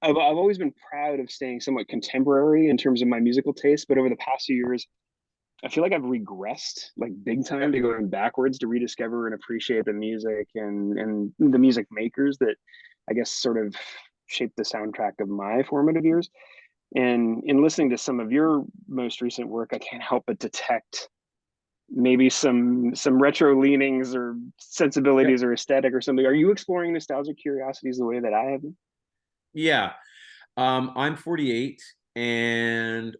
I've always been proud of staying somewhat contemporary in terms of my musical taste, but over the past few years, I feel like I've regressed like big time to going backwards to rediscover and appreciate the music and the music makers that I guess sort of shaped the soundtrack of my formative years. And in listening to some of your most recent work, I can't help but detect maybe some retro leanings or Yeah. sensibilities or aesthetic or something. Are you exploring nostalgic curiosities the way that I have been? Yeah. I'm 48 and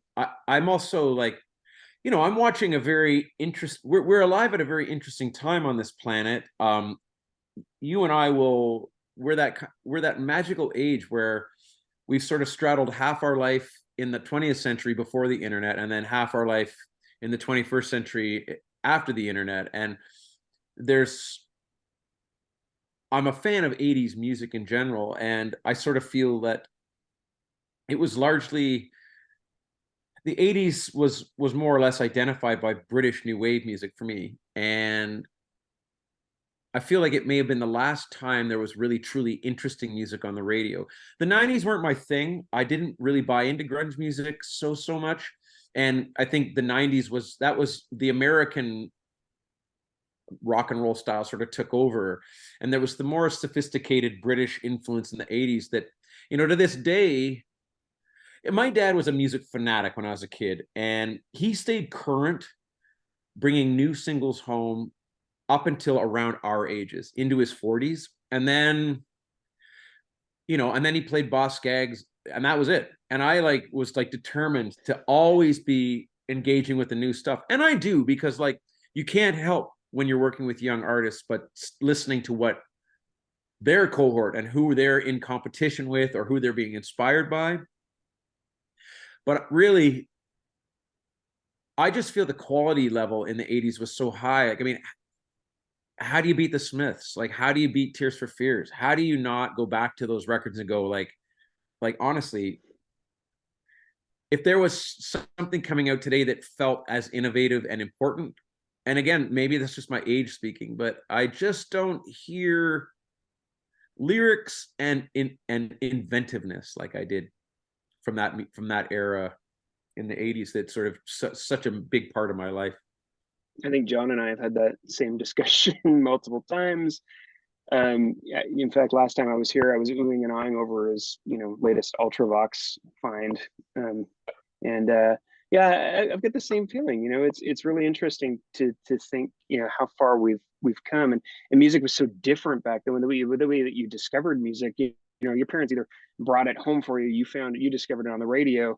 I'm also like, I'm watching a very we're alive at a very interesting time on this planet. You and I we're that magical age where we've sort of straddled half our life in the 20th century before the internet and then half our life in the 21st century after the internet. And there's I'm a fan of 80s music in general, and I sort of feel that it was largely the 80s was more or less identified by British new wave music for me. And I feel like it may have been the last time there was really truly interesting music on the radio. The 90s weren't my thing. I didn't really buy into grunge music so much. And I think the 90s was the American rock and roll style sort of took over. And there was the more sophisticated British influence in the 80s that, to this day, my dad was a music fanatic when I was a kid, and he stayed current, bringing new singles home up until around our ages, into his 40s. And then he played Boss Skaggs, and that was it. And I was determined to always be engaging with the new stuff. And I do, because you can't help when you're working with young artists, but listening to what their cohort and who they're in competition with or who they're being inspired by. But really, I just feel the quality level in the 80s was so high. I mean, how do you beat the Smiths? How do you beat Tears for Fears? How do you not go back to those records and go honestly, if there was something coming out today that felt as innovative and important, and again, maybe that's just my age speaking, but I just don't hear lyrics and inventiveness like I did from that era in the 80s. That's sort of such a big part of my life. I think John and I have had that same discussion multiple times. Yeah, in fact, last time I was here, I was oohing and eyeing over his, latest Ultravox find, and yeah, I've got the same feeling. It's really interesting to think, how far we've come, and music was so different back then. The way that you discovered music, your parents either brought it home for you, you discovered it on the radio,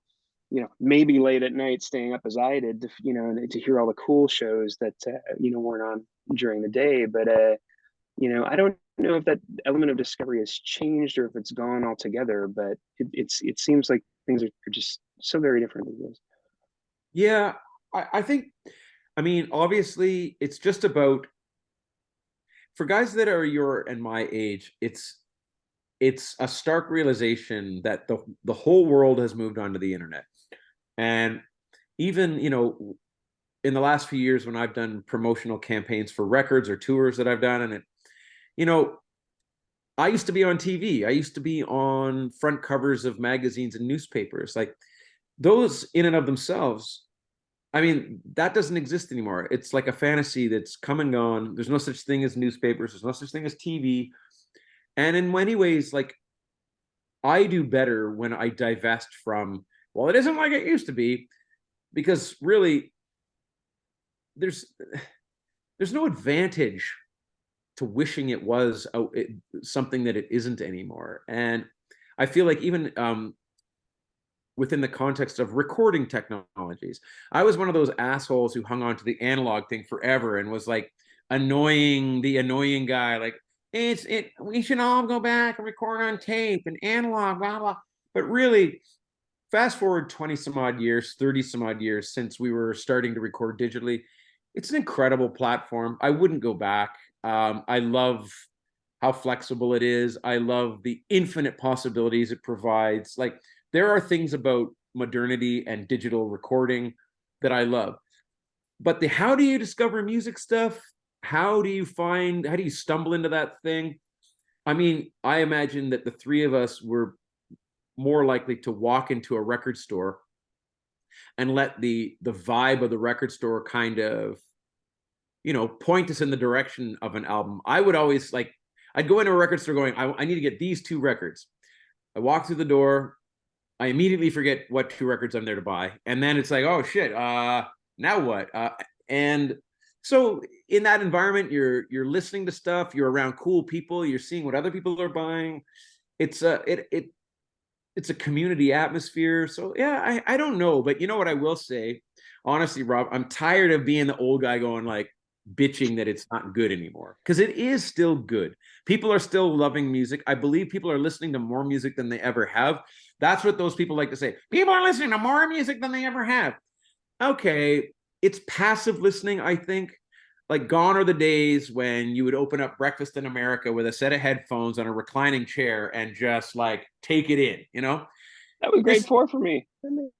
maybe late at night, staying up as I did, to hear all the cool shows that weren't on during the day, but I don't know if that element of discovery has changed or if it's gone altogether, but it seems like things are just so very different these days. Yeah, I think, I mean, obviously, it's just about, for guys that are your and my age, it's a stark realization that the whole world has moved onto the internet. And even, in the last few years when I've done promotional campaigns for records or tours that I've done, and you know, I used to be on TV. I used to be on front covers of magazines and newspapers. Like, those in and of themselves, I mean, that doesn't exist anymore. It's like a fantasy that's come and gone. There's no such thing as newspapers. There's no such thing as TV. And in many ways, I do better when I divest from, well, it isn't like it used to be, because really there's there's no advantage to wishing it was something that it isn't anymore. And I feel like even within the context of recording technologies, I was one of those assholes who hung on to the analog thing forever and was like the annoying guy, like, we should all go back and record on tape and analog, blah blah. But really, fast forward 20 some odd years, 30 some odd years since we were starting to record digitally, it's an incredible platform. I wouldn't go back. I love how flexible it is. I love the infinite possibilities it provides. Like, there are things about modernity and digital recording that I love. But the how do you discover music stuff? How do you stumble into that thing? I mean, I imagine that the three of us more likely to walk into a record store and let the vibe of the record store kind of, you know, point us in the direction of an album. I would always like, I'd go into a record store going, I need to get these 2 records. I walk through the door, I immediately forget what 2 records I'm there to buy, and then it's like, oh shit, now what? And so in that environment, you're listening to stuff, you're around cool people, you're seeing what other people are buying. It's a community atmosphere. So yeah, I don't know, but you know what I will say, honestly, Rob, I'm tired of being the old guy going like bitching that it's not good anymore, because it is still good. People are still loving music. I believe people are listening to more music than they ever have. That's what those people like to say. People are listening to more music than they ever have. Okay, it's passive listening, I think. Like, gone are the days when you would open up Breakfast in America with a set of headphones on a reclining chair and just like take it in, you know? That was grade 4 for me.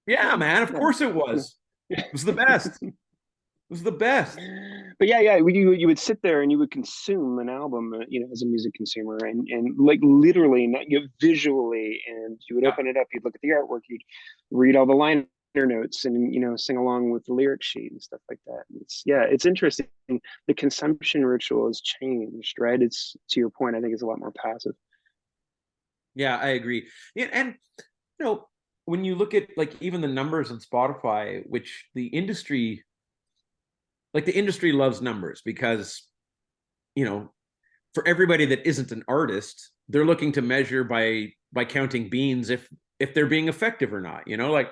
Yeah, man, of course it was. Yeah. It was the best. It was the best. But yeah, you would sit there and you would consume an album, you know, as a music consumer, and like literally, not visually, and you would open it up, you'd look at the artwork, you'd read all the liner notes, and you know, sing along with the lyric sheet and stuff like that. It's interesting. The consumption ritual has changed, right? It's, to your point, I think it's a lot more passive. Yeah, I agree. Yeah, and you know, when you look at like even the numbers on Spotify, which the industry loves numbers, because, you know, for everybody that isn't an artist, they're looking to measure by counting beans if they're being effective or not, you know, like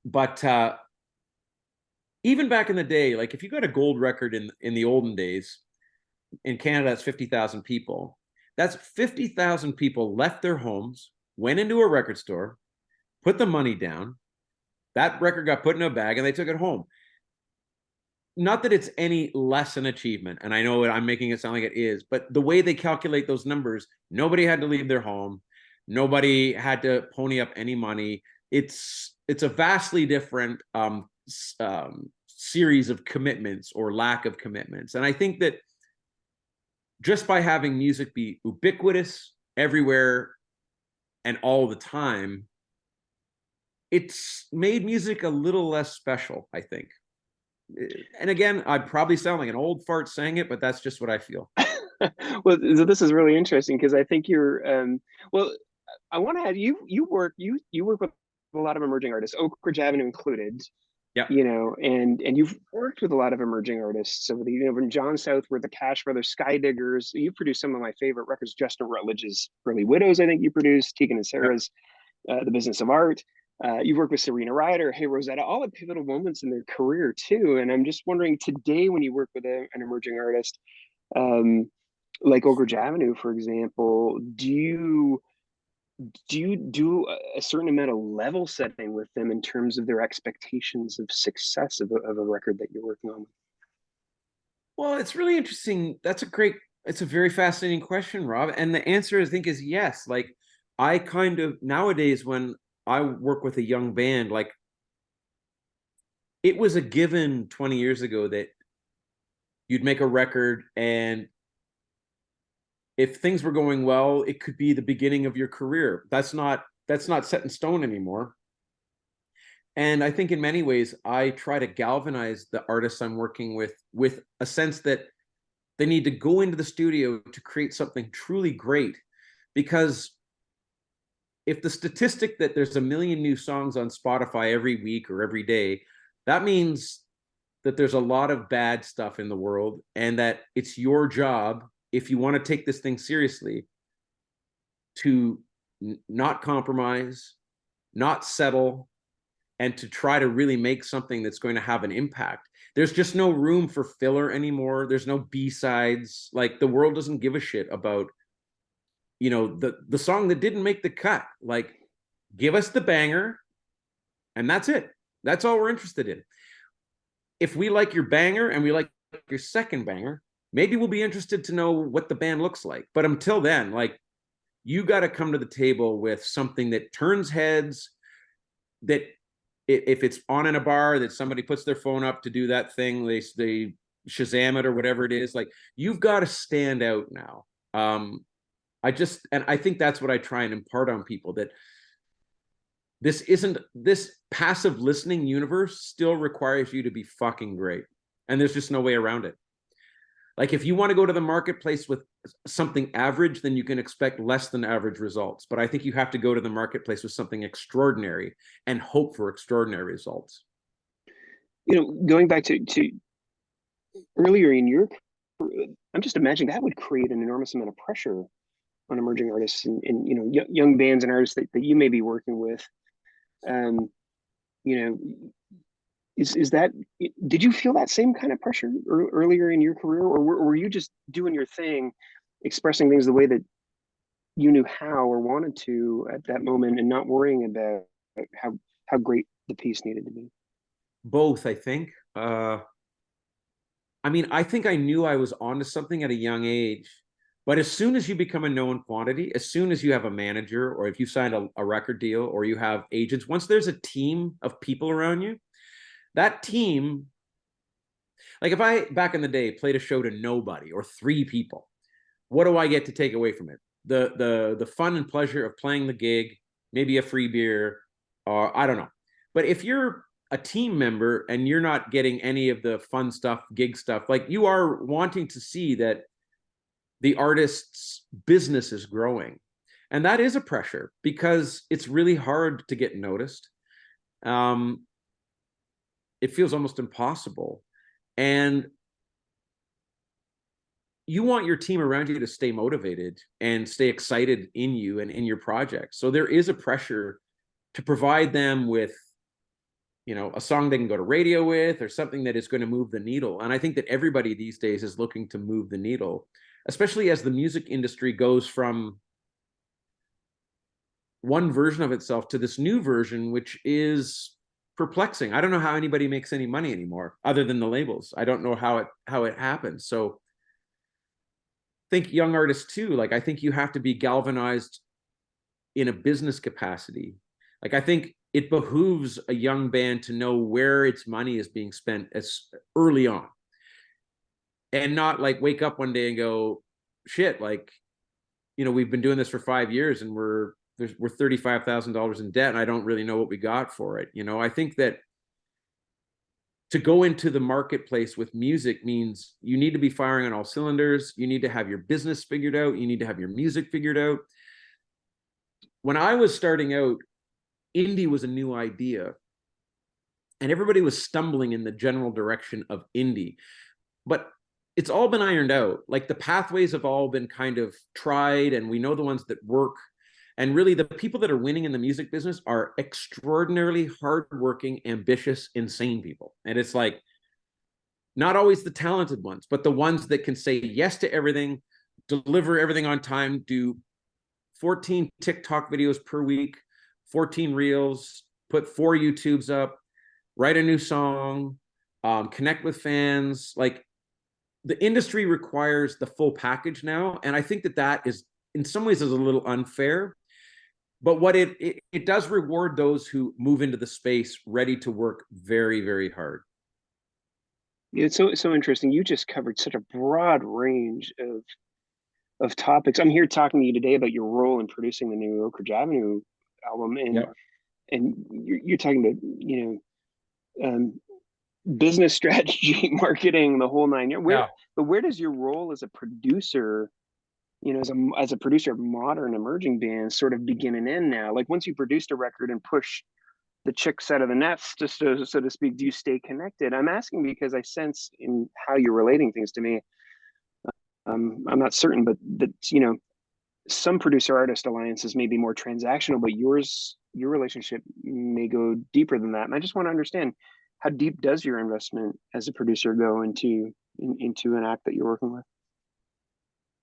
but even back in the day, like if you got a gold record in the olden days, in Canada, that's 50,000 people. That's 50,000 people left their homes, went into a record store, put the money down, that record got put in a bag, and they took it home. Not that it's any less an achievement, and I know I'm making it sound like it is, but the way they calculate those numbers, nobody had to leave their home, nobody had to pony up any money. It's a vastly different series of commitments or lack of commitments, and I think that just by having music be ubiquitous everywhere and all the time, it's made music a little less special, I think. And again, I'd probably sound like an old fart saying it, but that's just what I feel. Well, so this is really interesting, because I think you're well, I want to add, you work with a lot of emerging artists, Oakridge Avenue included. Yeah. You know, and you've worked with a lot of emerging artists over the, you know, from John Southworth, the Cash Brothers, Sky Diggers. You produced some of my favorite records, Justin Rutledge's Early Widows, I think you produced, Tegan and Sarah's The Business of Art. You've worked with Serena Ryder, Hey Rosetta, all at pivotal moments in their career too. And I'm just wondering, today, when you work with an emerging artist, like Oakridge Avenue, for example, do you do a certain amount of level setting with them in terms of their expectations of success of a record that you're working on? Well, it's really interesting. It's a very fascinating question, Rob. And the answer, I think, is yes. Like, I kind of, nowadays, when I work with a young band, like, it was a given 20 years ago that you'd make a record, and if things were going well, it could be the beginning of your career. That's not set in stone anymore. And I think in many ways, I try to galvanize the artists I'm working with a sense that they need to go into the studio to create something truly great. Because if the statistic that there's 1 million new songs on Spotify every week or every day, that means that there's a lot of bad stuff in the world, and that it's your job, if you want to take this thing seriously, to not compromise, not settle, and to try to really make something that's going to have an impact. There's just no room for filler anymore. There's no B-sides. Like, the world doesn't give a shit about, you know, the song that didn't make the cut. Like, give us the banger, and that's it. That's all we're interested in. If we like your banger and we like your second banger, maybe we'll be interested to know what the band looks like. But until then, like, you got to come to the table with something that turns heads, that if it's on in a bar, that somebody puts their phone up to do that thing, they Shazam it or whatever it is. Like, you've got to stand out now. And I think that's what I try and impart on people, that this passive listening universe still requires you to be fucking great. And there's just no way around it. Like, if you want to go to the marketplace with something average, then you can expect less than average results. But I think you have to go to the marketplace with something extraordinary and hope for extraordinary results. Going back to earlier in your career, I'm just imagining that would create an enormous amount of pressure on emerging artists and young bands and artists that you may be working with. Um, you know, is that, did you feel that same kind of pressure earlier in your career, or were you just doing your thing, expressing things the way that you knew how or wanted to at that moment, and not worrying about how great the piece needed to be? Both, I think. I mean, I think I knew I was onto something at a young age, but as soon as you become a known quantity, as soon as you have a manager, or if you signed a record deal, or you have agents, once there's a team of people around you, that team, like if I back in the day played a show to nobody or 3 people, what do I get to take away from it? The fun and pleasure of playing the gig, maybe a free beer, or I don't know. But if you're a team member and you're not getting any of the fun stuff, gig stuff, like, you are wanting to see that the artist's business is growing. And that is a pressure, because it's really hard to get noticed. It feels almost impossible. And you want your team around you to stay motivated and stay excited in you and in your project. So there is a pressure to provide them with, a song they can go to radio with, or something that is going to move the needle. And I think that everybody these days is looking to move the needle, especially as the music industry goes from one version of itself to this new version, which is perplexing. I don't know how anybody makes any money anymore other than the labels. I don't know how it happens. So think young artists too. Like, I think you have to be galvanized in a business capacity. Like, I think it behooves a young band to know where its money is being spent as early on, and not like wake up one day and go, shit, like, we've been doing this for 5 years and we're $35,000 in debt and I don't really know what we got for it. I think that to go into the marketplace with music means you need to be firing on all cylinders. You need to have your business figured out. You need to have your music figured out. When I was starting out, indie was a new idea, and everybody was stumbling in the general direction of indie. But it's all been ironed out. Like, the pathways have all been kind of tried, and we know the ones that work. And really, the people that are winning in the music business are extraordinarily hardworking, ambitious, insane people. And it's like, not always the talented ones, but the ones that can say yes to everything, deliver everything on time, do 14 TikTok videos per week, 14 reels, put 4 YouTubes up, write a new song, connect with fans. Like, the industry requires the full package now. And I think that is, in some ways, is a little unfair. But what it does reward those who move into the space ready to work very, very hard. Yeah, it's so interesting. You just covered such a broad range of topics. I'm here talking to you today about your role in producing the new Oakridge Avenue album, and Yep. you're talking about business strategy, marketing, the whole nine. But where does your role as a producer, as a producer of modern emerging bands, sort of begin and end now? Like, once you produced a record and push the chicks out of the nest, just so to speak, do you stay connected? I'm asking because I sense in how you're relating things to me. I'm not certain, but that some producer artist alliances may be more transactional, but your relationship may go deeper than that. And I just want to understand, how deep does your investment as a producer go into an act that you're working with?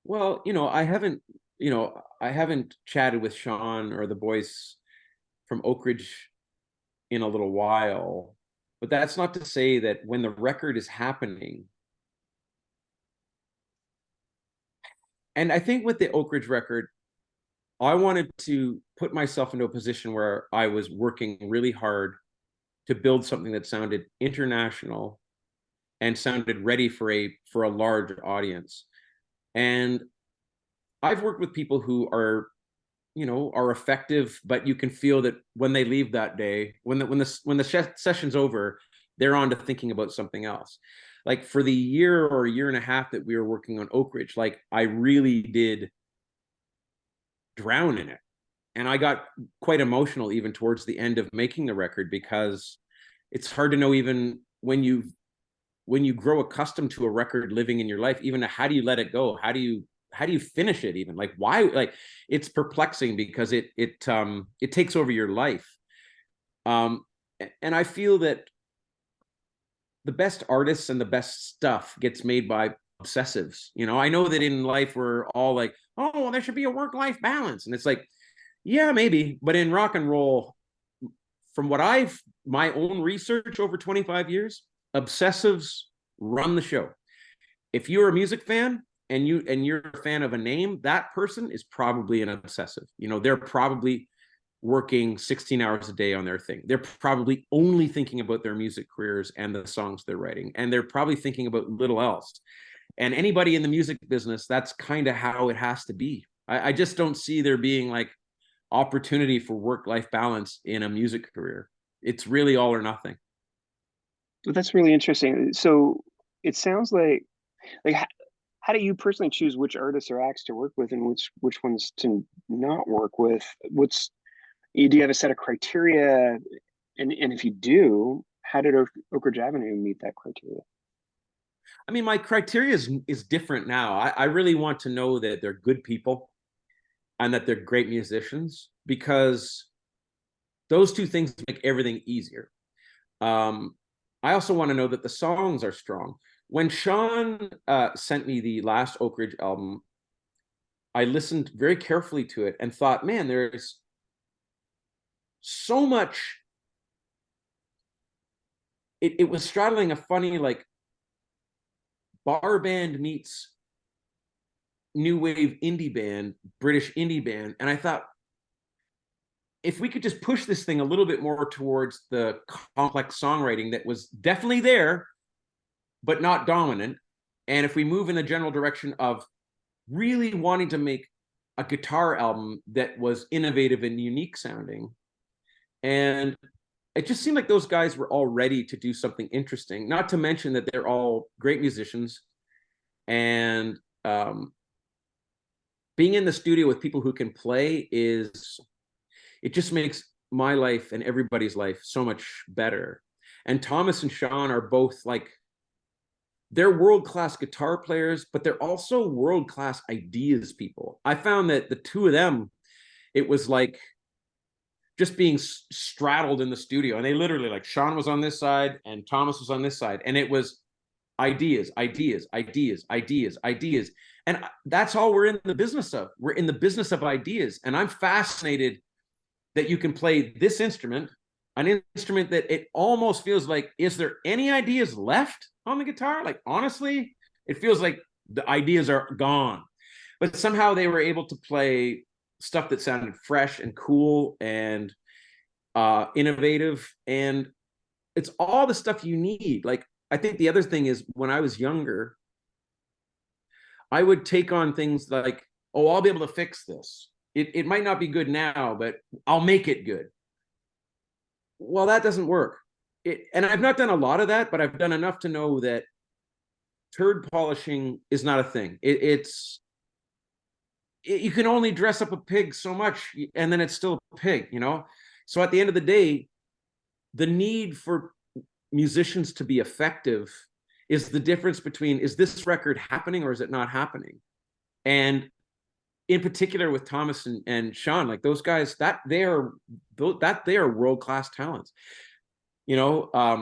Well, I haven't chatted with Sean or the boys from Oakridge in a little while, but that's not to say that when the record is happening. And I think with the Oakridge record, I wanted to put myself into a position where I was working really hard to build something that sounded international and sounded ready for a large audience. And I've worked with people who are, you know, are effective, but you can feel that when they leave that day, when the session's over, they're on to thinking about something else. Like for the year or year and a half that we were working on Oakridge, like I really did drown in it. And I got quite emotional even towards the end of making the record, because it's hard to know, even when you grow accustomed to a record living in your life, even how do you let it go? How do you finish it? Even like, why? Like, it's perplexing because it takes over your life. Um, and I feel that the best artists and the best stuff gets made by obsessives. You know, I know that in life we're all like, oh, well, there should be a work-life balance, and it's like, yeah, maybe, but in rock and roll, from what I've my own research over 25 years, obsessives run the show. If you're a music fan and you're a fan of a name, that person is probably an obsessive. You know, they're probably working 16 hours a day on their thing. They're probably only thinking about their music careers and the songs they're writing, and they're probably thinking about little else. And anybody in the music business, that's kind of how it has to be. I just don't see there being like opportunity for work-life balance in a music career. It's really all or nothing. But that's really interesting. So it sounds like how do you personally choose which artists or acts to work with and which ones to not work with? Do you have a set of criteria? And if you do, how did Oakridge Avenue meet that criteria? I mean, my criteria is different now. I really want to know that they're good people and that they're great musicians, because those two things make everything easier. Um, I also want to know that the songs are strong. When Sean sent me the last Oakridge album, I listened very carefully to it and thought, man, there's so much. It was straddling a funny, like, bar band meets new wave indie band, British indie band. And I thought, if we could just push this thing a little bit more towards the complex songwriting that was definitely there, but not dominant, and if we move in the general direction of really wanting to make a guitar album that was innovative and unique sounding, and it just seemed like those guys were all ready to do something interesting, not to mention that they're all great musicians. And being in the studio with people who can play it just makes my life and everybody's life so much better. And Thomas and Sean are both like, they're world-class guitar players, but they're also world-class ideas people. I found that the two of them, it was like just being straddled in the studio. And they literally, like, Sean was on this side and Thomas was on this side. And it was ideas, ideas, ideas, ideas, ideas. And that's all we're in the business of. We're in the business of ideas. And I'm fascinated that you can play this instrument, an instrument that it almost feels like, is there any ideas left on the guitar? Like, honestly, it feels like the ideas are gone. But somehow they were able to play stuff that sounded fresh and cool and innovative. And it's all the stuff you need. Like, I think the other thing is, when I was younger, I would take on things like, oh, I'll be able to fix this. It might not be good now, but I'll make it good. Well, that doesn't work. And I've not done a lot of that, but I've done enough to know that turd polishing is not a thing. You can only dress up a pig so much, and then it's still a pig, you know? So at the end of the day, the need for musicians to be effective is the difference between, is this record happening or is it not happening? And in particular with Thomas and Sean, like, those guys, that they are world-class talents. You know, I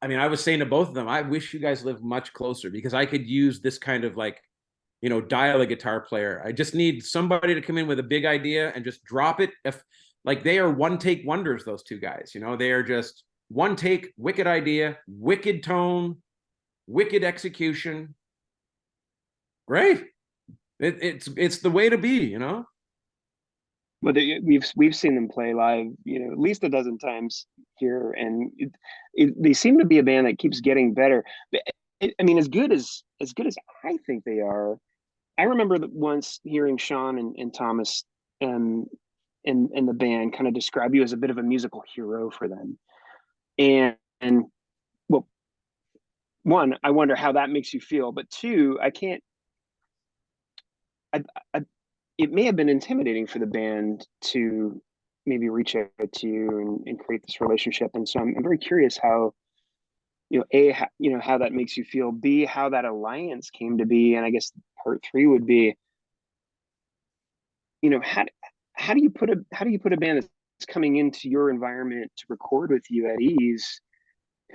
mean, I was saying to both of them, I wish you guys lived much closer, because I could use this kind of, like, you know, dial a guitar player. I just need somebody to come in with a big idea and just drop it. If, like, they are one take wonders, those two guys, you know, they are just one take, wicked idea, wicked tone, wicked execution. Great. It's the way to be, you know. But we've seen them play live, you know, at least a dozen times here, and they seem to be a band that keeps getting better. But I mean, as good as I think they are, I remember that once hearing Sean and Thomas um, and the band kind of describe you as a bit of a musical hero for them. And well, one, I wonder how that makes you feel, but two, I can't. I, I, it may have been intimidating for the band to maybe reach out to you and create this relationship. And so I'm very curious how, A, how, how that makes you feel, B, how that alliance came to be. And I guess part three would be, how do you put a band that's coming into your environment to record with you at ease,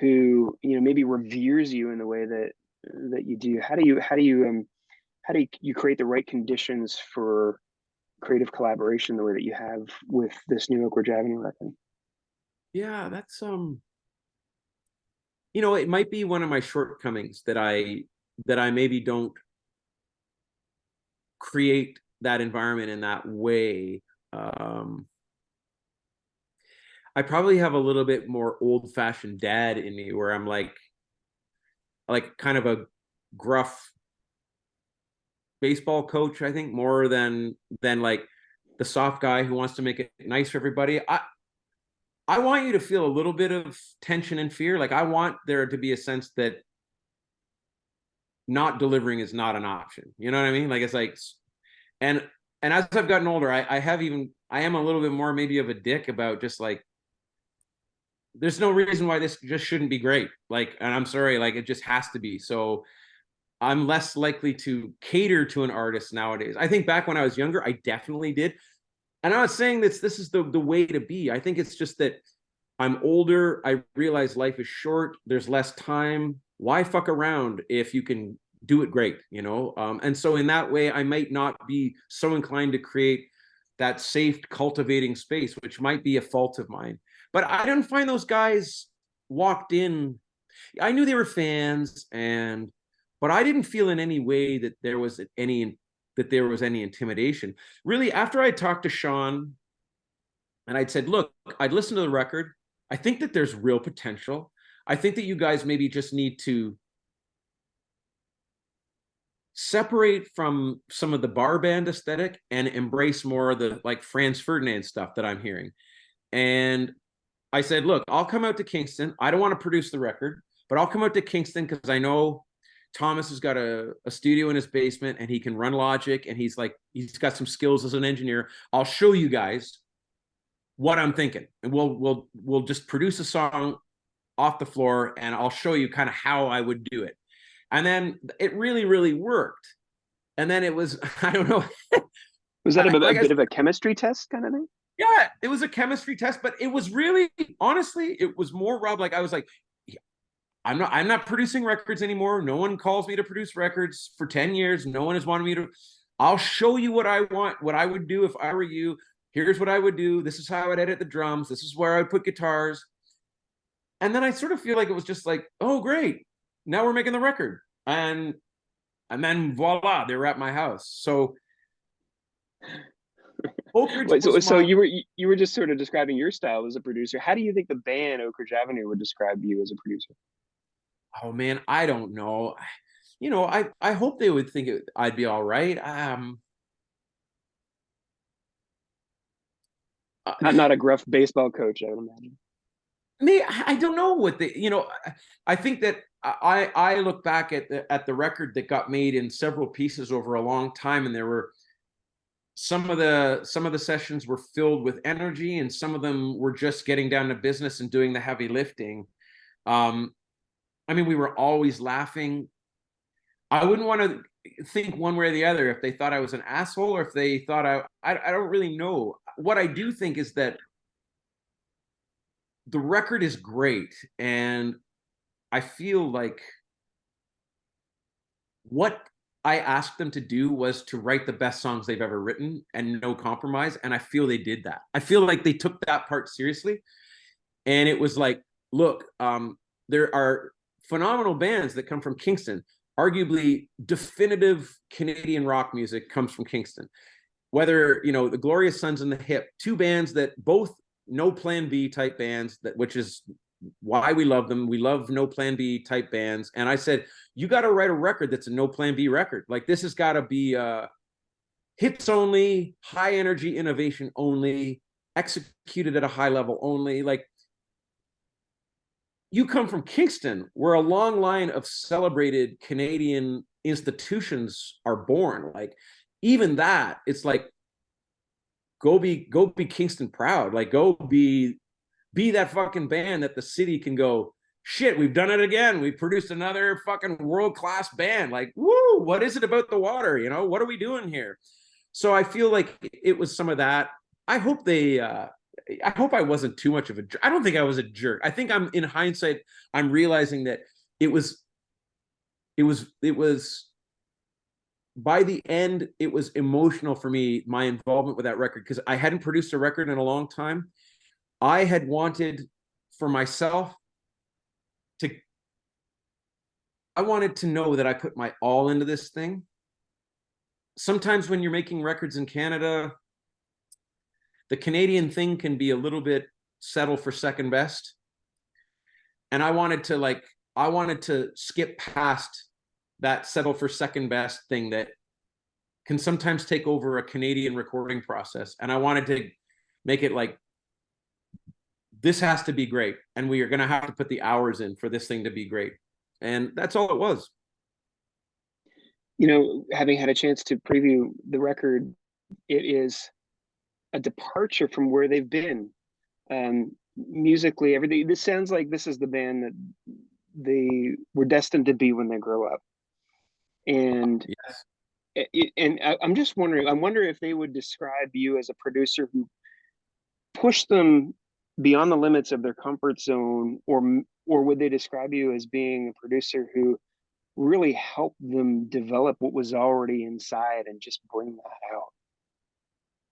who, maybe reveres you in the way that you do? How do you create the right conditions for creative collaboration the way that you have with this new Oakridge Avenue record? Yeah, that's it might be one of my shortcomings that I maybe don't create that environment in that way. I probably have a little bit more old-fashioned dad in me, where I'm like kind of a gruff baseball coach, I think, more than like the soft guy who wants to make it nice for everybody. I want you to feel a little bit of tension and fear. Like, I want there to be a sense that not delivering is not an option. You know what I mean? Like, it's like, and as I've gotten older, I am a little bit more maybe of a dick about just like, there's no reason why this just shouldn't be great. Like, and I'm sorry, like, it just has to be. So I'm less likely to cater to an artist nowadays. I think back when I was younger, I definitely did. And I'm not saying this is the way to be. I think it's just that I'm older. I realize life is short. There's less time. Why fuck around if you can do it great, And so in that way, I might not be so inclined to create that safe, cultivating space, which might be a fault of mine. But I didn't find those guys walked in. I knew they were fans, but I didn't feel in any way that there was any intimidation. Really, after I talked to Sean and I'd said, look, I'd listened to the record. I think that there's real potential. I think that you guys maybe just need to separate from some of the bar band aesthetic and embrace more of the like Franz Ferdinand stuff that I'm hearing. And I said, look, I'll come out to Kingston. I don't want to produce the record, but I'll come out to Kingston because I know Thomas has got a studio in his basement and he can run Logic, and he's got some skills as an engineer. I'll show you guys what I'm thinking, and we'll just produce a song off the floor, and I'll show you kind of how I would do it. And then it really, really worked. And then it was, I don't know. Was that a bit of a chemistry test kind of thing? Yeah, it was a chemistry test, but it was really, honestly, it was more, Rob, like I was like, I'm not producing records anymore. No one calls me to produce records for 10 years. No one has wanted me to. I'll show you what I want, what I would do if I were you. Here's what I would do. This is how I'd edit the drums. This is where I would put guitars. And then I sort of feel like it was just like, oh, great. Now we're making the record. And then voila, they were at my house. So Wait, so you were just sort of describing your style as a producer. How do you think the band Oakridge Avenue would describe you as a producer? Oh man, I don't know. I hope they would think I'd be all right. Not a gruff baseball coach, I would imagine. I don't know what I think that I look back at the record that got made in several pieces over a long time, and there were some of the sessions were filled with energy, and some of them were just getting down to business and doing the heavy lifting. I mean, we were always laughing. I wouldn't want to think one way or the other if they thought I was an asshole or if they thought I don't really know. What I do think is that the record is great, and I feel like what I asked them to do was to write the best songs they've ever written and no compromise, and I feel they did that. I feel like they took that part seriously, and it was like, look, there are phenomenal bands that come from Kingston. Arguably, definitive Canadian rock music comes from Kingston. Whether, the Glorious Sons and the Hip, two bands that both no plan B type bands, which is why we love them. We love no plan B type bands. And I said, you got to write a record that's a no plan B record. Like, this has got to be hits only, high energy innovation only, executed at a high level only. Like, you come from Kingston, where a long line of celebrated Canadian institutions are born. Like, even that, it's like, go be Kingston proud. Like, go be that fucking band that the city can go, shit, we've done it again. We produced another fucking world-class band. Like, woo, what is it about the water? You know, what are we doing here? So I feel like it was some of that. I hope I wasn't too much of a jerk. I don't think I was a jerk. I think I'm, in hindsight, I'm realizing that it was by the end, it was emotional for me, my involvement with that record, because I hadn't produced a record in a long time. I had wanted for myself I wanted to know that I put my all into this thing. Sometimes when you're making records in Canada, the Canadian thing can be a little bit settle for second best. And I wanted to skip past that settle for second best thing that can sometimes take over a Canadian recording process. And I wanted to make it like, this has to be great. And we are going to have to put the hours in for this thing to be great. And that's all it was. You know, having had a chance to preview the record, it is a departure from where they've been. Musically, everything. This sounds like this is the band that they were destined to be when they grow up. And yes. I'm just wondering. I wonder if they would describe you as a producer who pushed them beyond the limits of their comfort zone, or would they describe you as being a producer who really helped them develop what was already inside and just bring that out?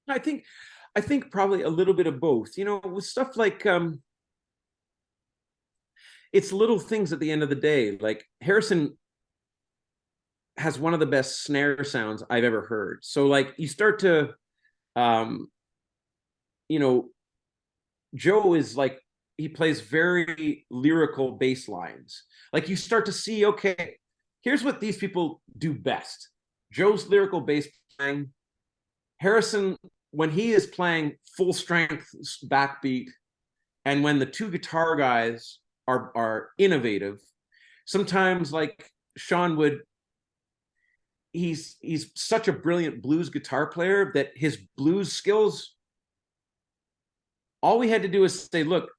I think probably a little bit of both. You know, with stuff like it's little things at the end of the day. Like, Harrison has one of the best snare sounds I've ever heard. So like, you start to you know, Joe is like, he plays very lyrical bass lines. Like, you start to see, okay, here's what these people do best. Joe's lyrical bass playing. Harrison, when he is playing full strength backbeat, and when the two guitar guys are innovative, sometimes like Sean would, he's such a brilliant blues guitar player that his blues skills, all we had to do is say, look,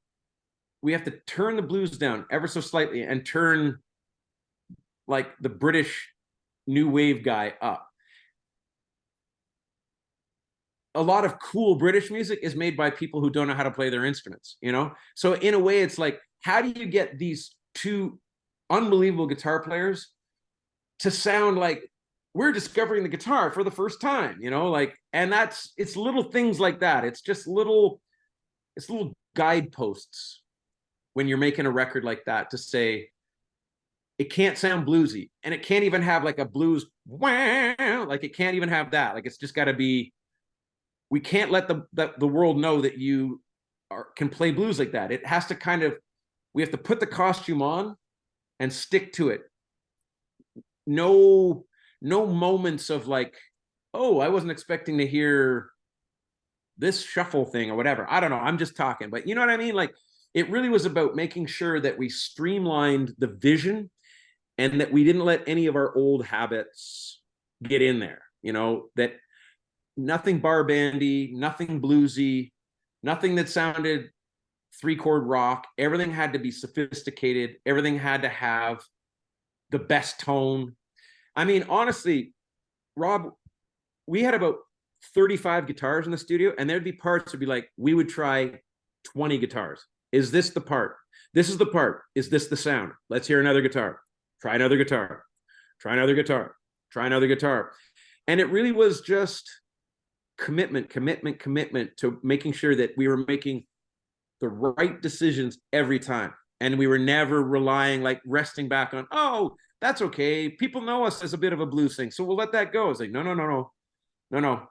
we have to turn the blues down ever so slightly and turn like the British new wave guy up. A lot of cool British music is made by people who don't know how to play their instruments, you know? So in a way, it's like, how do you get these two unbelievable guitar players to sound like we're discovering the guitar for the first time, you know? Like, and it's little things like that. It's just little guideposts when you're making a record like that, to say, it can't sound bluesy, and it can't even have like a blues, like it can't even have that. Like, it's just got to be, we can't let the world know that you can play blues like that. It has to kind of, we have to put the costume on and stick to it. No moments of like, oh, I wasn't expecting to hear this shuffle thing or whatever. I don't know. I'm just talking, but you know what I mean? Like, it really was about making sure that we streamlined the vision and that we didn't let any of our old habits get in there, you know, that nothing bar bandy, nothing bluesy, nothing that sounded 3-chord rock. Everything had to be sophisticated. Everything had to have the best tone. I mean, honestly, Rob, we had about 35 guitars in the studio, and there'd be parts that would be like, we would try 20 guitars. Is this the part? This is the part. Is this the sound? Let's hear another guitar. Try another guitar. Try another guitar. Try another guitar. And it really was just commitment to making sure that we were making the right decisions every time. And we were never relying, like resting back on, oh, that's okay. People know us as a bit of a blues thing, so we'll let that go. It's like, no.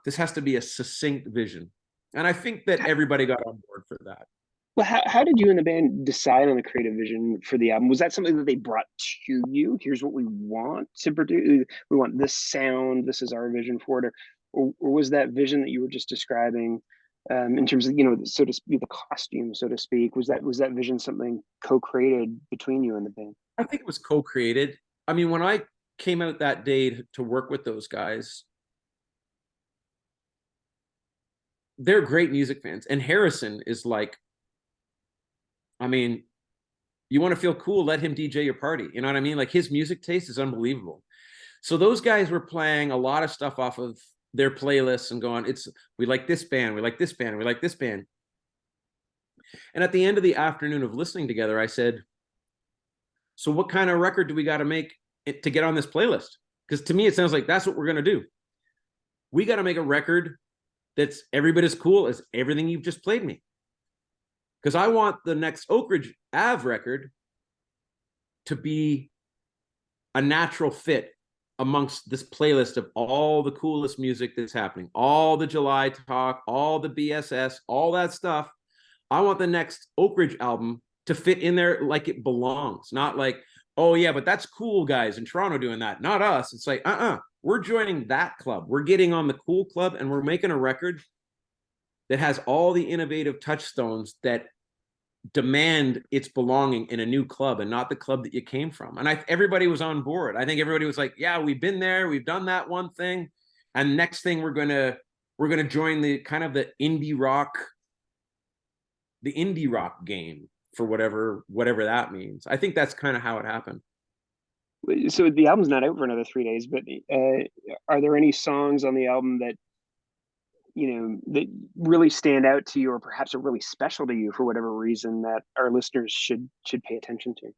This has to be a succinct vision. And I think that everybody got on board for that. Well, how did you and the band decide on the creative vision for the album? Was that something that they brought to you? Here's what we want to produce. We want this sound. This is our vision for it. Or was that vision that you were just describing, in terms of, so to speak, the costume, so to speak, was that vision something co-created between you and the band? I think it was co-created. I mean, when I came out that day to work with those guys, they're great music fans. And Harrison is like, I mean, you want to feel cool, let him DJ your party. You know what I mean? Like his music taste is unbelievable. So those guys were playing a lot of stuff off of their playlists and going, we like this band, we like this band, we like this band. And at the end of the afternoon of listening together, I said, so what kind of record do we got to make to get on this playlist? Because to me, it sounds like that's what we're going to do. We got to make a record that's every bit as cool as everything you've just played me. Because I want the next Oakridge Ave record to be a natural fit amongst this playlist of all the coolest music that's happening, all the July talk, all the BSS, all that stuff. I want the next Oakridge album to fit in there like it belongs, not like, oh yeah, but that's cool guys in Toronto doing that, not us. It's like, we're joining that club. We're getting on the cool club and we're making a record that has all the innovative touchstones that demand its belonging in a new club and not the club that you came from. And everybody was on board. I think everybody was like, yeah, we've been there, we've done that one thing, and next thing we're gonna join the kind of the indie rock game, for whatever that means. I think that's kind of how it happened. So the album's not out for another 3 days, but are there any songs on the album that that really stand out to you, or perhaps are really special to you for whatever reason, that our listeners should pay attention to?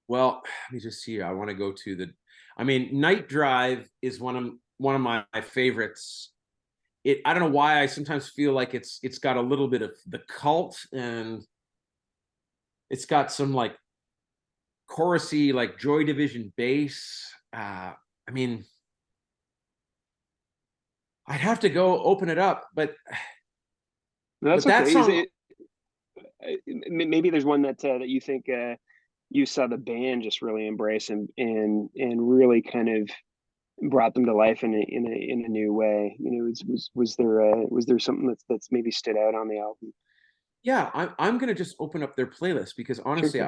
Well, let me just see. I want to go to Night Drive is one of my favorites. I don't know why I sometimes feel like it's got a little bit of the cult, and it's got some like chorusy, like Joy Division bass. I mean, I'd have to go open it up, but That's that okay. song, Maybe there's one that you think you saw the band just really embrace and really kind of brought them to life in a new way. Was there something that's maybe stood out on the album? yeah, I'm gonna just open up their playlist because Sure. honestly,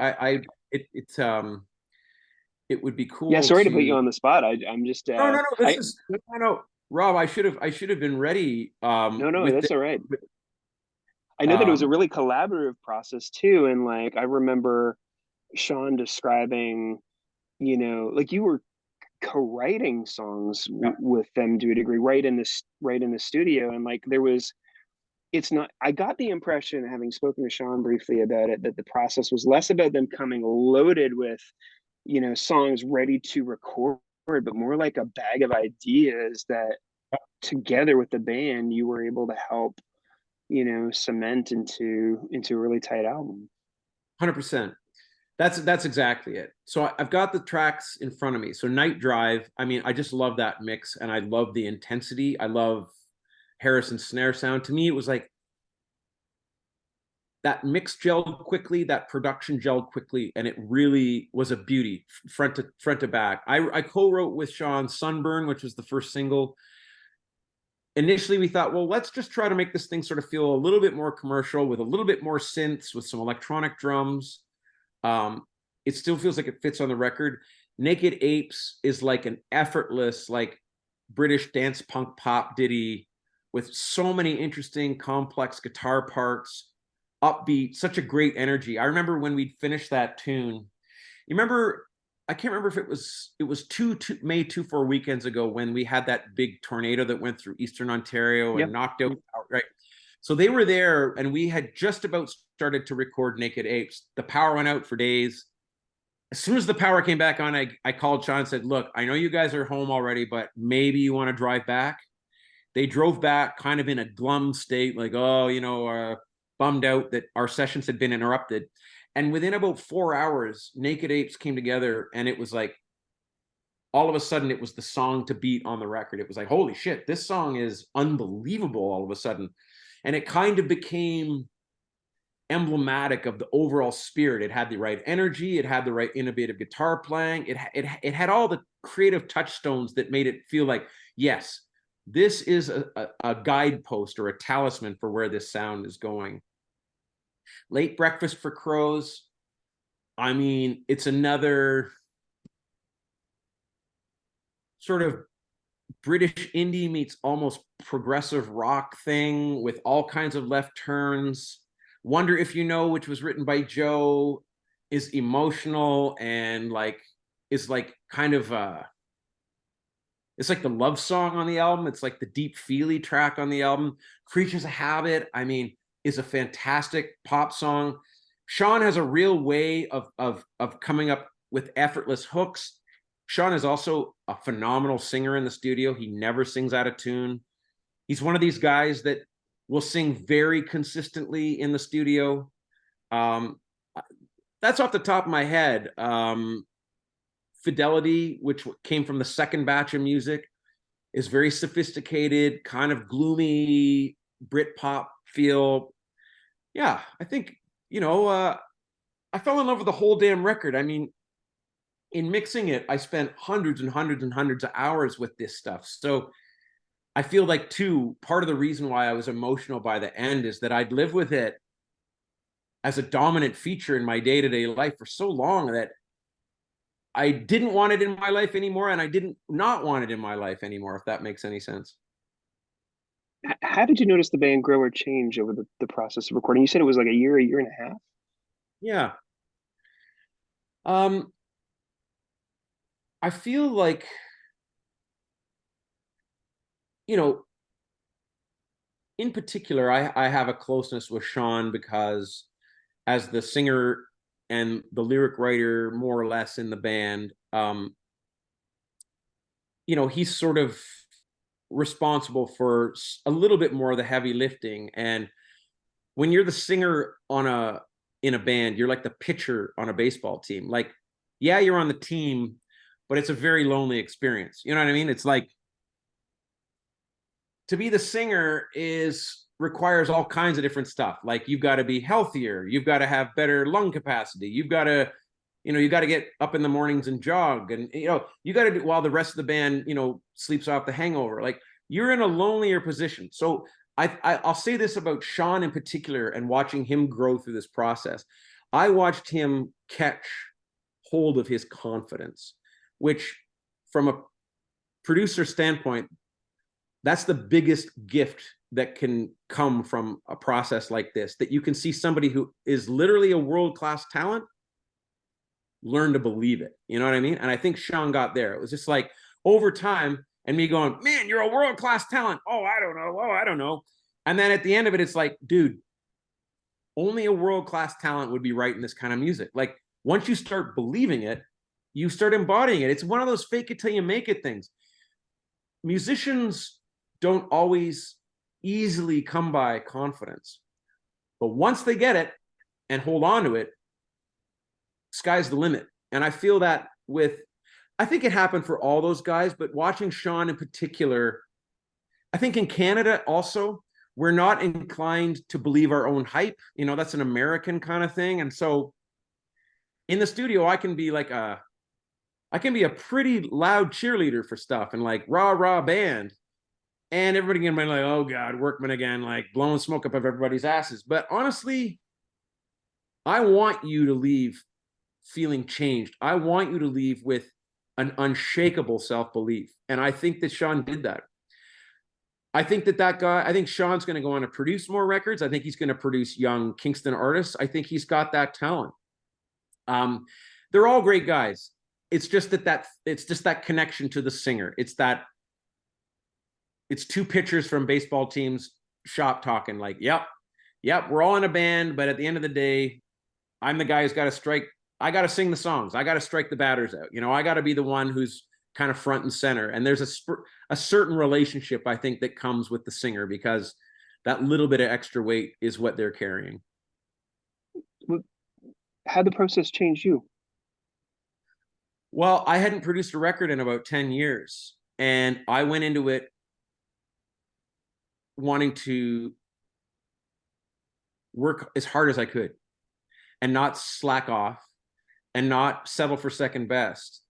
it would be Yeah, cool sorry to put you to. on the spot. I'm just No, I no, Rob. I should have been ready no, with the. that's all right. With, I know that it was a really collaborative process too, and like I remember Sean describing, like you were co-writing songs yeah, with them to a degree, right in the studio, and like there was. It's not. I got the impression, having spoken to Sean briefly about it, that the process was less about them coming loaded with, songs ready to record, but more like a bag of ideas that together with the band you were able to help, cement into a really tight album. 100%. That's exactly it. So I've got the tracks in front of me. So Night Drive. I mean, I just love that mix, and I love the intensity. I love Harrison's snare sound. To me, it was like that mix gelled quickly, that production gelled quickly, and it really was a beauty front to back. I co-wrote with Sean Sunburn, which was the first single. Initially, we thought, well, let's just try to make this thing sort of feel a little bit more commercial with a little bit more synths, with some electronic drums. It still feels like it fits on the record. Naked Apes is like an effortless, like British dance punk pop ditty with so many interesting, complex guitar parts, upbeat, such a great energy. I remember when we'd finished that tune. You remember? I can't remember if it was May 2-4 weekends ago when we had that big tornado that went through Eastern Ontario and Yep. knocked out power, right. So they were there, and we had just about started to record Naked Apes. The power went out for days. As soon as the power came back on, I called Sean and said, look, I know you guys are home already, but maybe you want to drive back. They drove back kind of in a glum state, like, oh, bummed out that our sessions had been interrupted. And within about 4 hours, Naked Apes came together, and it was like, all of a sudden, it was the song to beat on the record. It was like, holy shit, this song is unbelievable all of a sudden. And it kind of became emblematic of the overall spirit. It had the right energy, it had the right innovative guitar playing, it had all the creative touchstones that made it feel like, yes, this is a guidepost or a talisman for where this sound is going. Late Breakfast for Crows, I mean, it's another sort of British indie meets almost progressive rock thing with all kinds of left turns. Wonder If You Know, which was written by Joe, is emotional and like is like kind of it's like the love song on the album. It's like the deep feely track on the album. Creatures of Habit, I mean, is a fantastic pop song. Sean has a real way of coming up with effortless hooks. Sean is also a phenomenal singer in the studio. He never sings out of tune. He's one of these guys that will sing very consistently in the studio. That's off the top of my head. Fidelity, which came from the second batch of music, is very sophisticated, kind of gloomy Britpop feel. Yeah, I think, I fell in love with the whole damn record. I mean, in mixing it, I spent hundreds and hundreds and hundreds of hours with this stuff. So I feel like, too, part of the reason why I was emotional by the end is that I'd lived with it as a dominant feature in my day-to-day life for so long that I didn't want it in my life anymore, and I didn't not want it in my life anymore, if that makes any sense. How did you notice the band grow or change over the process of recording? You said it was like a year and a half. Yeah. I feel like, in particular, I have a closeness with Sean because as the singer and the lyric writer, more or less, in the band, he's sort of responsible for a little bit more of the heavy lifting. And when you're the singer in a band, you're like the pitcher on a baseball team. Like, yeah, you're on the team, but it's a very lonely experience. You know what I mean? It's like, to be the singer requires all kinds of different stuff. Like, you've got to be healthier, you've got to have better lung capacity, you've got to, you got to get up in the mornings and jog, and you got to do while the rest of the band sleeps off the hangover. Like, you're in a lonelier position. So I'll say this about Sean in particular, and watching him grow through this process. I watched him catch hold of his confidence, which, from a producer standpoint, that's the biggest gift that can come from a process like this, that you can see somebody who is literally a world-class talent learn to believe it. You know what I mean? And I think Sean got there. It was just like, over time, and me going, man, you're a world-class talent. Oh, I don't know. Oh, I don't know. And then at the end of it, it's like, dude, only a world-class talent would be writing this kind of music. Like, once you start believing it, you start embodying it. It's one of those fake it till you make it things. Musicians don't always easily come by confidence, but once they get it and hold on to it, sky's the limit. And I feel that I think it happened for all those guys, but watching Sean in particular, I think in Canada also, we're not inclined to believe our own hype. That's an American kind of thing. And so in the studio, I can be a pretty loud cheerleader for stuff and like rah band. And everybody can be like, oh God, Workman again, like blowing smoke up of everybody's asses. But honestly, I want you to leave feeling changed. I want you to leave with an unshakable self-belief. And I think that Sean did that. I think Sean's going to go on to produce more records. I think he's going to produce young Kingston artists. I think he's got that talent. They're all great guys. It's just that connection to the singer. It's two pitchers from baseball teams shop talking like, yep, we're all in a band, but at the end of the day, I'm the guy who's got to strike. I got to sing the songs. I got to strike the batters out. I got to be the one who's kind of front and center. And there's a certain relationship, I think, that comes with the singer, because that little bit of extra weight is what they're carrying. How'd the process change you? Well, I hadn't produced a record in about 10 years, and I went into it wanting to work as hard as I could and not slack off and not settle for second best.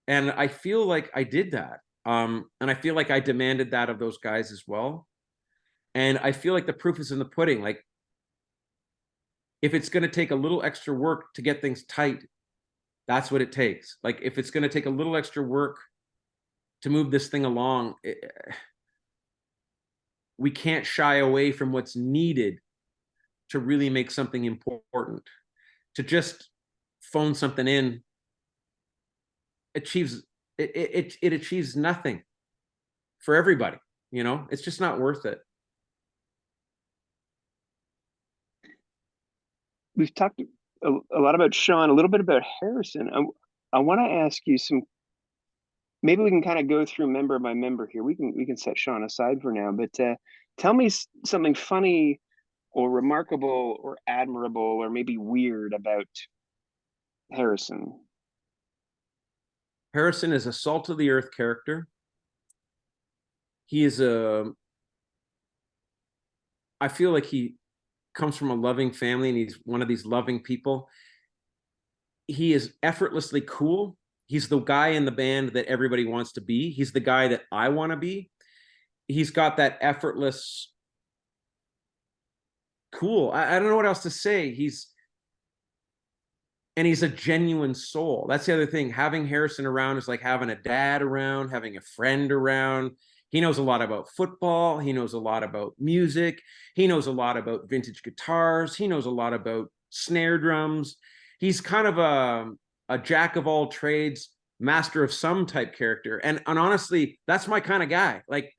And I feel like I did that. And I feel like I demanded that of those guys as well. And I feel like the proof is in the pudding. Like, if it's going to take a little extra work to get things tight, that's what it takes. Like, if it's going to take a little extra work to move this thing along, we can't shy away from what's needed to really make something important. To just phone something in achieves it achieves nothing for everybody. You know, it's just not worth it. We've talked a lot about Sean, a little bit about Harrison. I want to ask you some. Maybe we can kind of go through member by member here. We can set Sean aside for now, but tell me something funny or remarkable or admirable or maybe weird about Harrison. Harrison is a salt of the earth character. He is I feel like he comes from a loving family and he's one of these loving people. He is effortlessly cool. He's the guy in the band that everybody wants to be. He's the guy that I want to be. He's got that effortless cool. I don't know what else to say. He's a genuine soul. That's the other thing. Having Harrison around is like having a dad around, having a friend around. He knows a lot about football. He knows a lot about music. He knows a lot about vintage guitars. He knows a lot about snare drums. He's kind of a jack of all trades, master of some type character. And honestly, that's my kind of guy. Like,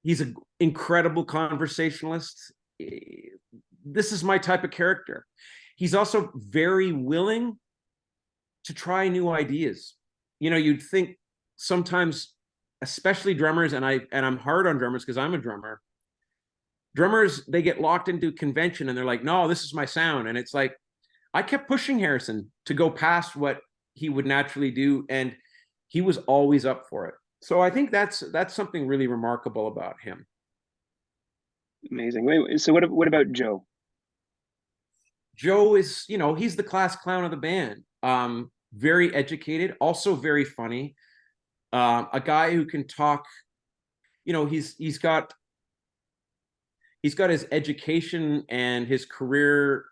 he's an incredible conversationalist. This is my type of character. He's also very willing to try new ideas. You know, you'd think sometimes, especially drummers, and I'm hard on drummers because I'm a drummer. Drummers, they get locked into convention and they're like, no, this is my sound. And it's like, I kept pushing Harrison to go past what he would naturally do, and he was always up for it. So I think that's something really remarkable about him. Amazing. Wait, so what about Joe? Joe is, you know, he's the class clown of the band. Very educated, also very funny. A guy who can talk. You know, he's got his education and his career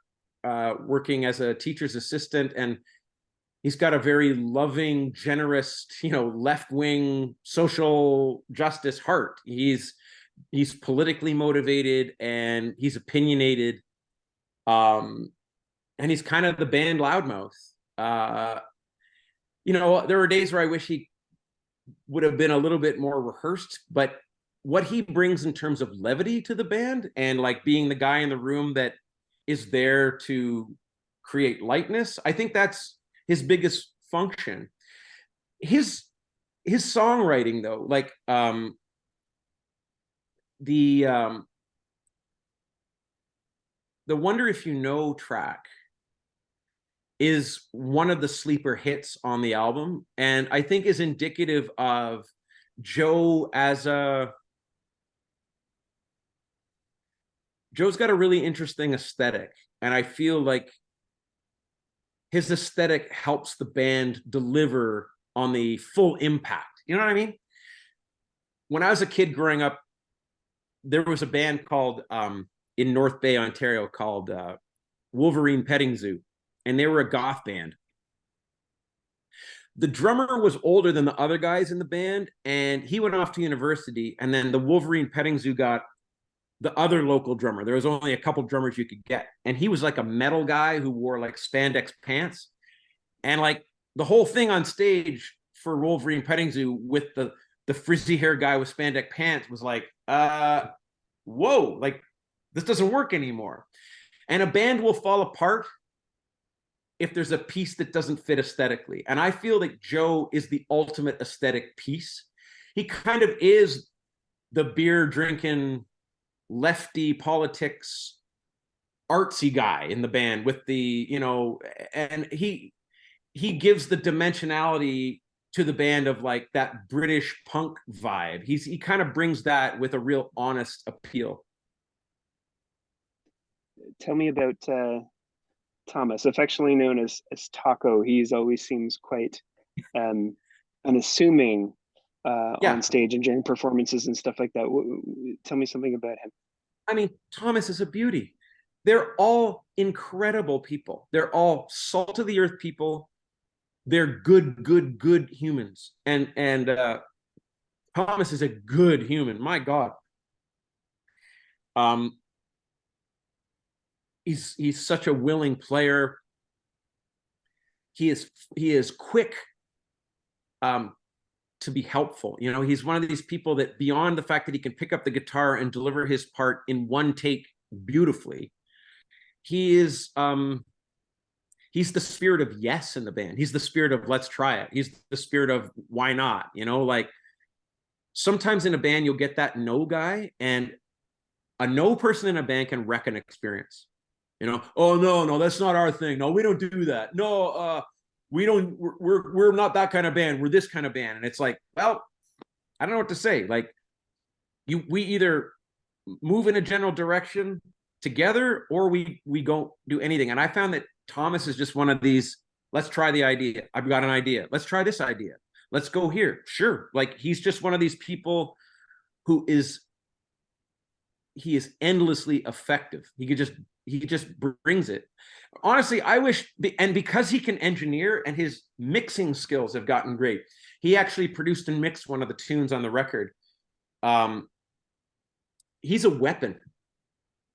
working as a teacher's assistant, and he's got a very loving, generous, you know, left-wing social justice heart. He's politically motivated and he's opinionated. And he's kind of the band loudmouth. You know, there were days where I wish he would have been a little bit more rehearsed, but what he brings in terms of levity to the band and like being the guy in the room that is there to create lightness, I think that's his biggest function. His songwriting, though, like the Wonder If You Know track is one of the sleeper hits on the album, and I think is indicative of Joe Joe's got a really interesting aesthetic, and I feel like his aesthetic helps the band deliver on the full impact. You know what I mean? When I was a kid growing up, there was a band called in North Bay, Ontario, called Wolverine Petting Zoo, and they were a goth band. The drummer was older than the other guys in the band, and he went off to university, and then the Wolverine Petting Zoo got the other local drummer. There was only a couple drummers you could get, and he was like a metal guy who wore like spandex pants, and like the whole thing on stage for Wolverine Petting Zoo with the frizzy hair guy with spandex pants was like, whoa, like this doesn't work anymore. And a band will fall apart if there's a piece that doesn't fit aesthetically. And I feel like Joe is the ultimate aesthetic piece. He kind of is the beer drinking, lefty politics, artsy guy in the band with the, you know, and he gives the dimensionality to the band of like that British punk vibe. He kind of brings that with a real honest appeal. tell me about Thomas, affectionately known as Taco. He's always seems quite unassuming Yeah, on stage and during performances and stuff like that. Tell me something about him. I mean, Thomas is a beauty. They're all incredible people. They're all salt of the earth people. They're good humans. And Thomas is a good human. My God. Um, he's such a willing player. He is quick to be helpful. You know, he's one of these people that beyond the fact that he can pick up the guitar and deliver his part in one take beautifully, he is he's the spirit of yes in the band. He's the spirit of let's try it. He's the spirit of why not? You know, like sometimes in a band you'll get that no guy, and a no person in a band can wreck an experience. You know, oh no, that's not our thing. No, we don't do that. No, we don't. We're not that kind of band. We're this kind of band. And it's like, well, I don't know what to say. Like, we either move in a general direction together, or we don't do anything. And I found that Thomas is just one of these. Let's try the idea. I've got an idea. Let's try this idea. Let's go here. Sure. Like he's just one of these people who is endlessly effective. He just brings it. Honestly, I wish, and because he can engineer and his mixing skills have gotten great, he actually produced and mixed one of the tunes on the record. He's a weapon.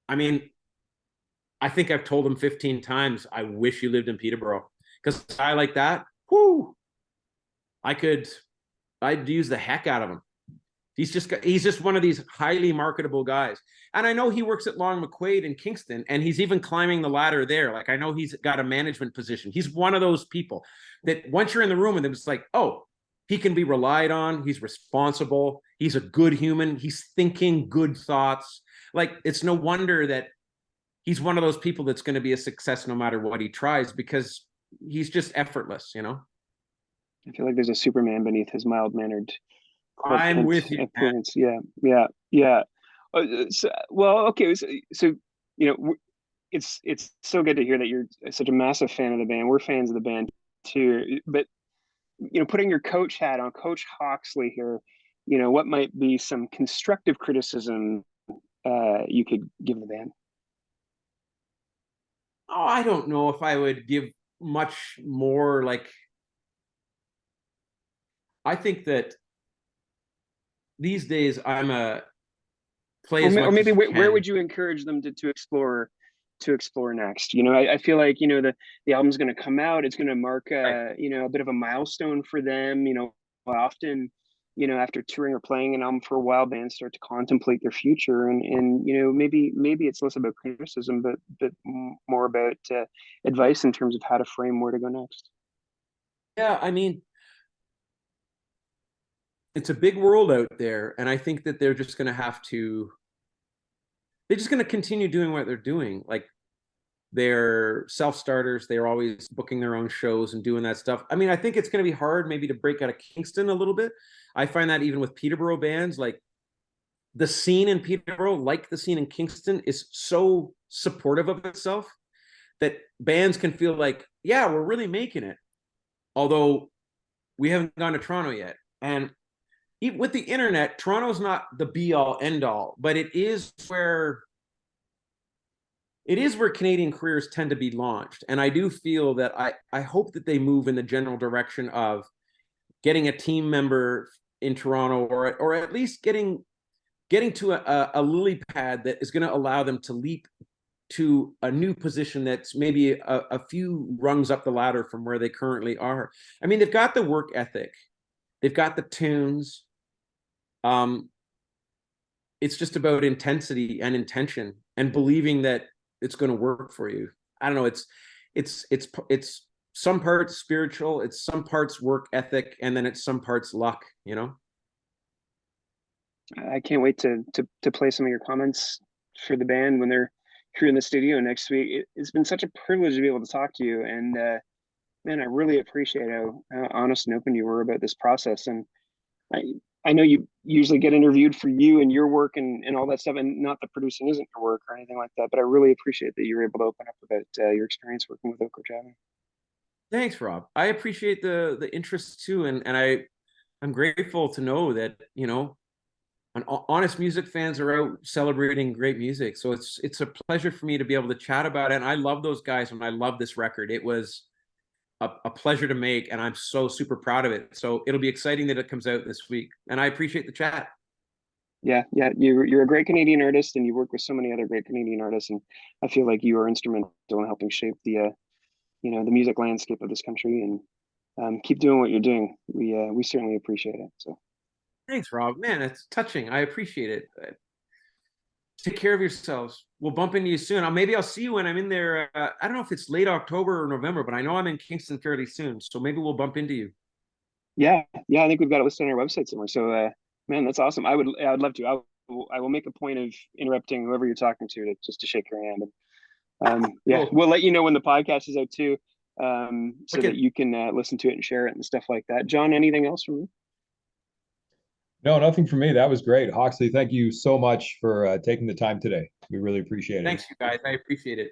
I mean, I think I've told him 15 times, I wish you lived in Peterborough, because a guy like that, whoo, I'd use the heck out of him. He's just one of these highly marketable guys. And I know he works at Long McQuaid in Kingston, and he's even climbing the ladder there. Like, I know he's got a management position. He's one of those people that once you're in the room with him, it's like, oh, he can be relied on. He's responsible. He's a good human. He's thinking good thoughts. Like, it's no wonder that he's one of those people that's going to be a success no matter what he tries, because he's just effortless, you know? I feel like there's a Superman beneath his mild-mannered I'm with you, man. appearance. Yeah. Well, okay. So you know, it's so good to hear that you're such a massive fan of the band. We're fans of the band too. But you know, putting your coach hat on, Coach Hawksley here, you know, what might be some constructive criticism you could give the band? Oh, I don't know if I would give much more. Like, I think that these days I'm a play as much Or as maybe you where can. would you encourage them to explore next? You know, I feel like, you know, the album's going to come out, it's going to mark Right. you know, a bit of a milestone for them. You know, often, you know, after touring or playing an album for a while, bands start to contemplate their future, and you know, maybe it's less about criticism, but more about advice in terms of how to frame where to go next. Yeah, I mean, it's a big world out there, and I think that they're just going to have to. They're just going to continue doing what they're doing. Like, they're self-starters. They're always booking their own shows and doing that stuff. I mean, I think it's going to be hard maybe to break out of Kingston a little bit. I find that even with Peterborough bands, like the scene in Peterborough, like the scene in Kingston, is so supportive of itself that bands can feel like, yeah, we're really making it. Although we haven't gone to Toronto yet. And with the internet, Toronto's not the be all end all, but it is where Canadian careers tend to be launched. And I do feel that I hope that they move in the general direction of getting a team member in Toronto, or at least getting to a lily pad that is going to allow them to leap to a new position that's maybe a few rungs up the ladder from where they currently are. I mean, they've got the work ethic, they've got the tunes. It's just about intensity and intention and believing that it's going to work for you. I don't know. It's some parts spiritual, it's some parts work ethic, and then it's some parts luck, you know? I can't wait to play some of your comments for the band when they're here in the studio next week. It's been such a privilege to be able to talk to you, and man, I really appreciate how honest and open you were about this process. And I I know you usually get interviewed for you and your work and all that stuff, and not that producing isn't your work or anything like that, but I really appreciate that you were able to open up about your experience working with Oakridge Ave. Thanks, Rob. I appreciate the interest too, and I'm grateful to know that, honest music fans are out celebrating great music. So it's a pleasure for me to be able to chat about it. And I love those guys, and I love this record. It was a pleasure to make, and I'm so super proud of it. So it'll be exciting that it comes out this week. And I appreciate the chat. Yeah, yeah, you're a great Canadian artist, and you work with so many other great Canadian artists, and I feel like you are instrumental in helping shape the music landscape of this country. And keep doing what you're doing. We certainly appreciate it. So Thanks, Rob. Man, it's touching. I appreciate it. Take care of yourselves. We'll bump into you soon. Maybe I'll see you when I'm in there. I don't know if it's late October or November, but I know I'm in Kingston fairly soon. So maybe we'll bump into you. yeah, yeah, I think we've got it listed on our website somewhere. So man, that's awesome. I would love to. I will make a point of interrupting whoever you're talking to just to shake your hand. And yeah, Cool. we'll let you know when the podcast is out too, so that Okay. you can listen to it and share it and stuff like that. John, anything else from you? No, nothing for me. That was great. Hawksley, thank you so much for taking the time today. We really appreciate it. Thanks, you guys. I appreciate it.